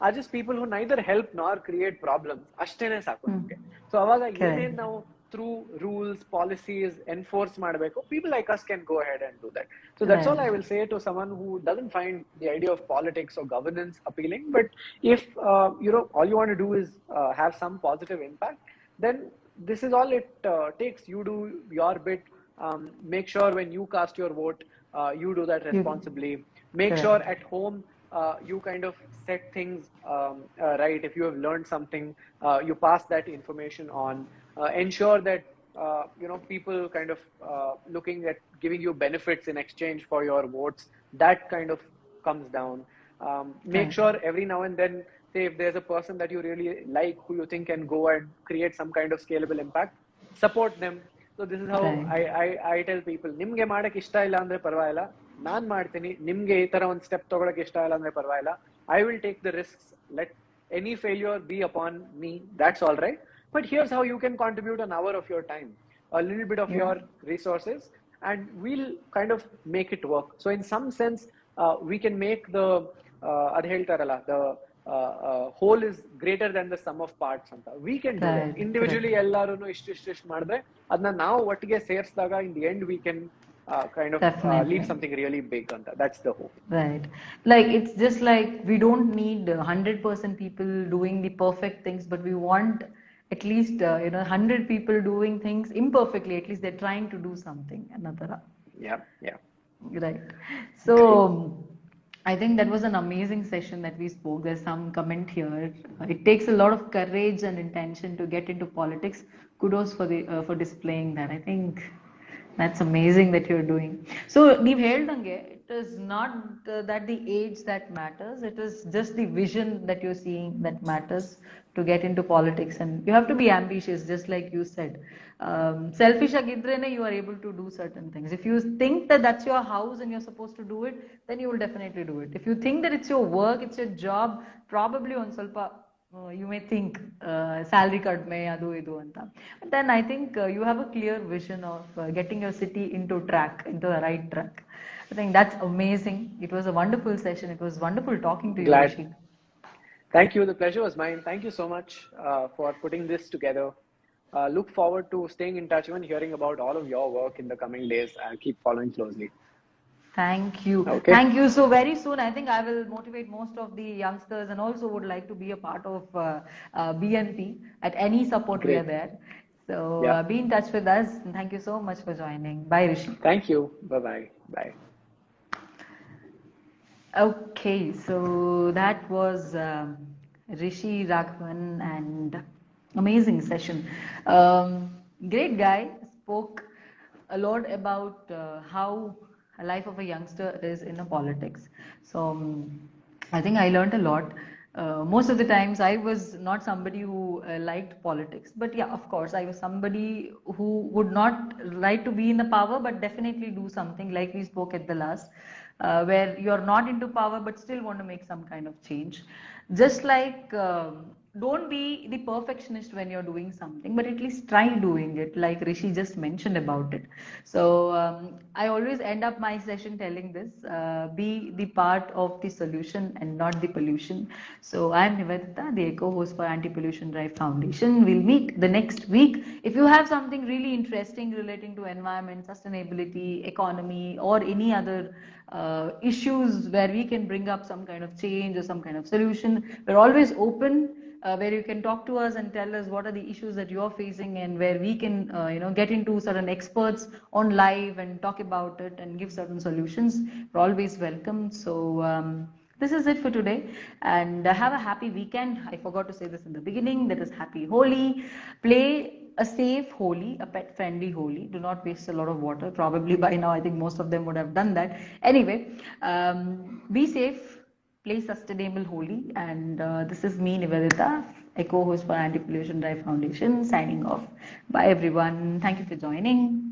are just people who neither help nor create problems, ashtene saku namge. So avaga enen now through rules, policies enforce ಮಾಡಬೇಕು, people like us can go ahead and do that. So that's all I will say to someone who doesn't find the idea of politics or governance appealing. But if all you want to do is have some positive impact, then this is all it takes. You do your bit. Make sure when you cast your vote, you do that responsibly. Make sure at home you kind of set things right. If you have learned something, you pass that information on. Ensure that people kind of looking at giving you benefits in exchange for your votes, that kind of comes down. Make sure every now and then, say if there's a person that you really like, who you think can go and create some kind of scalable impact, support them. So this is how I tell people, ನಿಮ್ಗೆ ಮಾಡಕ್ ಇಷ್ಟ ಇಲ್ಲ ಅಂದ್ರೆ ಪರವಾಗಿಲ್ಲ, ನಾನ್ ಮಾಡ್ತೀನಿ. ನಿಮ್ಗೆ ಈ ತರ ಒಂದು ಸ್ಟೆಪ್ ತಗೊಳಕ್ ಇಷ್ಟ ಇಲ್ಲ ಅಂದ್ರೆ ಪರವಾಗಿಲ್ಲ, I will take the risks. Let any failure be upon me. That's all right. But here's how you can contribute an hour of your time, a little bit of your resources, and we'll kind of make it work. So in some sense, we can make the ad ಹೇಳ್ತಾರಲ್ಲ, the whole is greater than the sum of parts ಅಂತ. We can do that. Individually ಎಲ್ಲಾರು ಇಷ್ಟು ಮಾಡಿದ್ರೆ ಅದನ್ನ ನಾವು ಒಟ್ಟಿಗೆ ಸೇರಿಸಿದಾಗ in the end we can kind of leave something really big on that. That's the hope. Right. Like, it's just like we don't need 100% people doing the perfect things, but we want at least 100 people doing things imperfectly. At least they're trying to do something. Another. Yeah. Right. So I think that was an amazing session that we spoke. There's some comment here. It takes a lot of courage and intention to get into politics. Kudos for displaying that. I think that's amazing that you're doing. So ನೀವು ಹೇಳ್ದಂಗೆ, it is not that the age that matters. It is just the vision that you're seeing that matters to get into politics, and you have to be ambitious, just like you said. Selfish agidrene, you are able to do certain things. If you think that that's your house and you're supposed to do it, then you will definitely do it. If you think that it's your work, it's your job, probably on ಸ್ವಲ್ಪ you may think salary kadme adu idu anta, but then I think you have a clear vision of getting your city into the right track. I think that's amazing. It was a wonderful session. It was wonderful talking to you, Glad. Rishi. Thank you. The pleasure was mine. Thank you so much for putting this together. Look forward to staying in touch and hearing about all of your work in the coming days. I'll keep following closely. Thank you. Okay. Thank you. So very soon, I think I will motivate most of the youngsters, and also would like to be a part of BNP at any support we Great. are there. So Yeah. be in touch with us. And thank you so much for joining. Bye, Rishi. Thank you. Bye-bye. Bye. Okay, so that was Rishi Raghavan, and amazing session. Great guy, spoke a lot about how a life of a youngster is in a politics. So I think I learned a lot. Most of the times I was not somebody who liked politics, but yeah, of course I was somebody who would not like to be in the power, but definitely do something, like we spoke at the last, where you're not into power but still want to make some kind of change. Just like don't be the perfectionist when you're doing something, but at least try doing it, like Rishi just mentioned about it. So I always end up my session telling this, be the part of the solution and not the pollution. So I'm Nivedita, the eco-host for Anti-Pollution Drive Foundation. We'll meet the next week. If you have something really interesting relating to environment, sustainability, economy, or any other issues where we can bring up some kind of change or some kind of solution, we're always open, where you can talk to us and tell us what are the issues that you're facing, and where we can get into certain experts on live and talk about it and give certain solutions. We're always welcome. So this is it for today, and have a happy weekend. I forgot to say this in the beginning, that is happy Holi. Play a safe Holi, a pet friendly Holi. Do not waste a lot of water. Probably by now I think most of them would have done that. Anyway, be safe, play sustainable Holi, and this is me, Nivedita, eco host for Anti-Pollution Drive Foundation, signing off. Bye everyone. Thank you for joining.